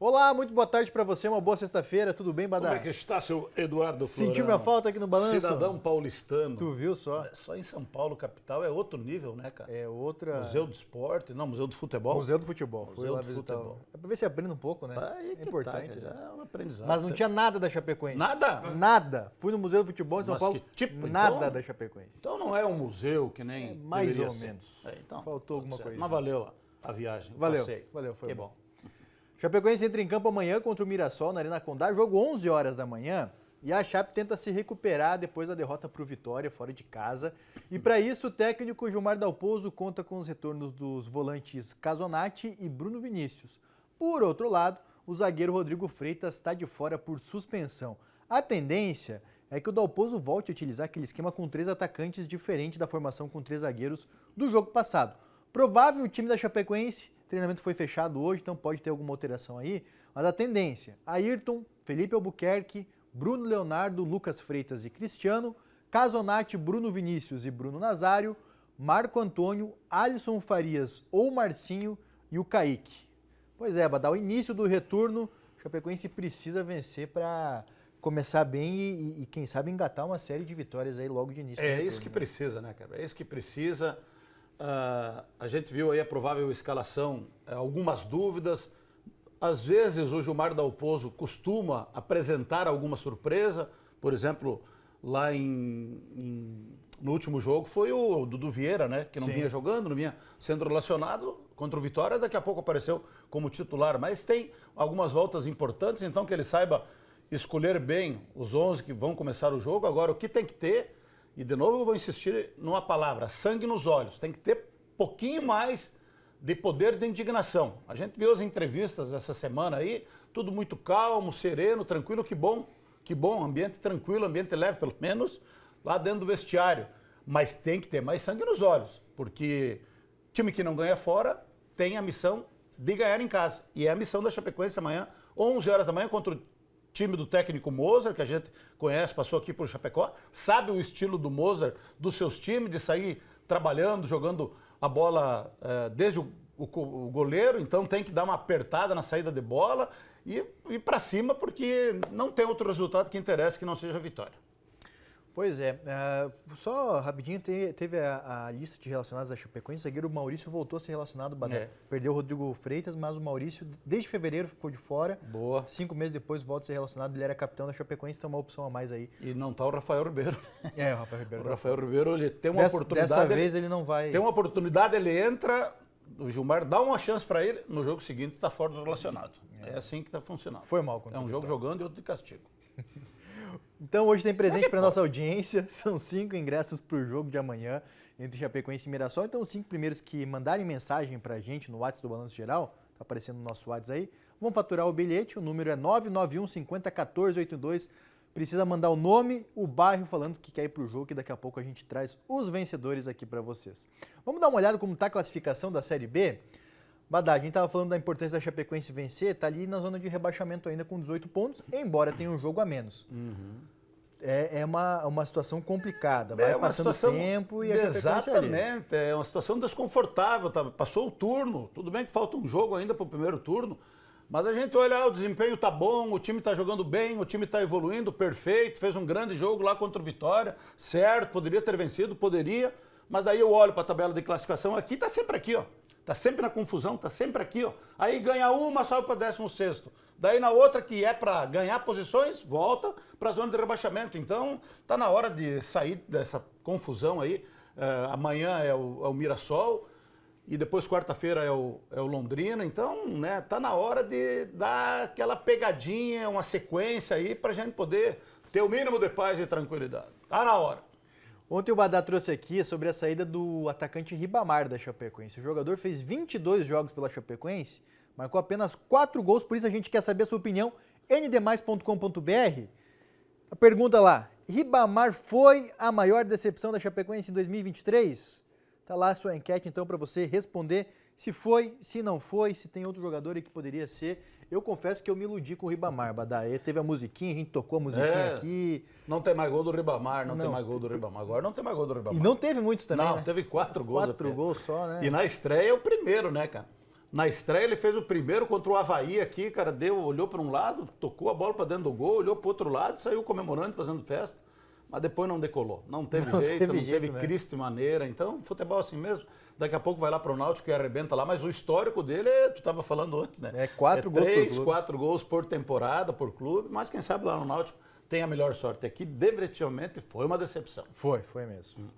Olá, muito boa tarde para você, uma boa sexta-feira, tudo bem, Badá? Como é que está, seu Eduardo Florão? Sentiu minha falta aqui no balanço? Cidadão paulistano. Tu viu só? Só em São Paulo, capital, é outro nível, né, cara? É outra... Museu do Esporte, não, Museu do Futebol. Museu do Futebol. Museu Foi lá do visitar. Futebol. É pra ver se aprende um pouco, né? Aí É importante. Tá, já é um aprendizado. Mas não tinha nada da Chapecoense. Nada? Nada. Fui no Museu do Futebol em São Mas Paulo, que tipo, nada então? da Chapecoense. Então não é um museu que nem mais deveria ou ser. menos. Então, Faltou alguma certo. coisa. Mas valeu a viagem, Valeu, passeio. valeu, foi Que bom. Chapecoense entra em campo amanhã contra o Mirassol na Arena Condá, jogo 11 horas da manhã, e a Chape tenta se recuperar depois da derrota para o Vitória, fora de casa. E para isso, o técnico Gilmar Dalpozo conta com os retornos dos volantes Casonati e Bruno Vinícius. Por outro lado, o zagueiro Rodrigo Freitas está de fora por suspensão. A tendência é que o Dalpozo volte a utilizar aquele esquema com 3 atacantes diferente da formação com 3 zagueiros do jogo passado. Provável o time da Chapecoense, o treinamento foi fechado hoje, então pode ter alguma alteração aí, mas a tendência, Ayrton, Felipe Albuquerque, Bruno Leonardo, Lucas Freitas e Cristiano, Casonati, Bruno Vinícius e Bruno Nazário, Marco Antônio, Alisson Farias ou Marcinho e o Kaique. Pois é, Badal, o início do retorno, o Chapecoense precisa vencer para começar bem e quem sabe engatar uma série de vitórias aí logo de início. É isso que precisa, né, cara? É isso que precisa. A gente viu aí a provável escalação, algumas dúvidas. Às vezes o Gilmar Dalpozo costuma apresentar alguma surpresa. Por exemplo, lá no último jogo foi o Dudu Vieira, né? Que não vinha jogando, não vinha sendo relacionado contra o Vitória. Daqui a pouco apareceu como titular. Mas tem algumas voltas importantes, então que ele saiba escolher bem os 11 que vão começar o jogo. Agora, o que tem que ter... E, de novo, eu vou insistir numa palavra, sangue nos olhos. Tem que ter pouquinho mais de poder de indignação. A gente viu as entrevistas essa semana aí, tudo muito calmo, sereno, tranquilo, que bom, ambiente tranquilo, ambiente leve, pelo menos, lá dentro do vestiário. Mas tem que ter mais sangue nos olhos, porque time que não ganha fora tem a missão de ganhar em casa. E é a missão da Chapecoense amanhã, 11 horas da manhã, contra o time do técnico Moser, que a gente conhece, passou aqui por Chapecó, sabe o estilo do Moser, dos seus times, de sair trabalhando, jogando a bola desde o goleiro, então tem que dar uma apertada na saída de bola e ir para cima, porque não tem outro resultado que interesse que não seja a vitória. Pois é, só rapidinho, teve a lista de relacionados da Chapecoense, o zagueiro Maurício voltou a ser relacionado, perdeu o Rodrigo Freitas, mas o Maurício, desde fevereiro, ficou de fora. Boa. 5 meses depois volta a ser relacionado, ele era capitão da Chapecoense, então é uma opção a mais aí. E não está o Rafael Ribeiro. O Rafael Ribeiro. O Rafael Ribeiro, ele tem uma oportunidade. Dessa vez ele não vai... Tem uma oportunidade, ele entra, o Gilmar dá uma chance para ele, no jogo seguinte está fora do relacionado. É assim que está funcionando. Foi mal. É um jogo jogando e outro de castigo. Então hoje tem presente para nossa audiência, são 5 ingressos para o jogo de amanhã entre Chapecoense e Mirassol. Então os 5 primeiros que mandarem mensagem para a gente no WhatsApp do Balanço Geral, tá aparecendo no nosso WhatsApp aí, vão faturar o bilhete, o número é 991 50 14 82. Precisa mandar o nome, o bairro, falando que quer ir para o jogo, que daqui a pouco a gente traz os vencedores aqui para vocês. Vamos dar uma olhada como está a classificação da Série B? Badá, a gente estava falando da importância da Chapecoense vencer, está ali na zona de rebaixamento ainda com 18 pontos, embora tenha um jogo a menos. É uma situação complicada, vai passando o tempo e a Chapecoense exatamente, é uma situação desconfortável, passou o turno, tudo bem que falta um jogo ainda para o primeiro turno, mas a gente olha, o desempenho está bom, o time está jogando bem, o time está evoluindo, perfeito, fez um grande jogo lá contra o Vitória, certo, poderia ter vencido, poderia, mas daí eu olho para a tabela de classificação, aqui está sempre aqui, ó. Tá sempre na confusão, tá sempre aqui, ó. Aí ganha uma, sobe para 16º. Daí na outra, que é para ganhar posições, volta para a zona de rebaixamento. Então, tá na hora de sair dessa confusão aí. Amanhã é o Mirassol e depois quarta-feira é o Londrina. Então, né, tá na hora de dar aquela pegadinha, uma sequência aí para a gente poder ter o mínimo de paz e tranquilidade. Tá na hora. Ontem o Badá trouxe aqui sobre a saída do atacante Ribamar da Chapecoense. O jogador fez 22 jogos pela Chapecoense, marcou apenas 4 gols, por isso a gente quer saber a sua opinião. ndmais.com.br. A pergunta lá, Ribamar foi a maior decepção da Chapecoense em 2023? Tá lá a sua enquete então para você responder se foi, se não foi, se tem outro jogador aí que poderia ser. Eu confesso que eu me iludi com o Ribamar, Badá. Teve a musiquinha, a gente tocou a musiquinha aqui. Não tem mais gol do Ribamar, não tem mais gol do Ribamar. Agora não tem mais gol do Ribamar. E não teve muitos também, Não, né? teve 4 gols. 4 gols só, né? E na estreia é o primeiro, né, cara? Na estreia ele fez o primeiro contra o Avaí aqui, cara, olhou para um lado, tocou a bola para dentro do gol, olhou para o outro lado, saiu comemorando, fazendo festa, mas depois não decolou. Não teve jeito, não teve né? Cristo e maneira. Então, futebol assim mesmo. Daqui a pouco vai lá para o Náutico e arrebenta lá, mas o histórico dele, tu estava falando antes, né? É 4 gols por 3, clube. 4 gols por temporada, por clube, mas quem sabe lá no Náutico tem a melhor sorte. Aqui, definitivamente, foi uma decepção. Foi mesmo.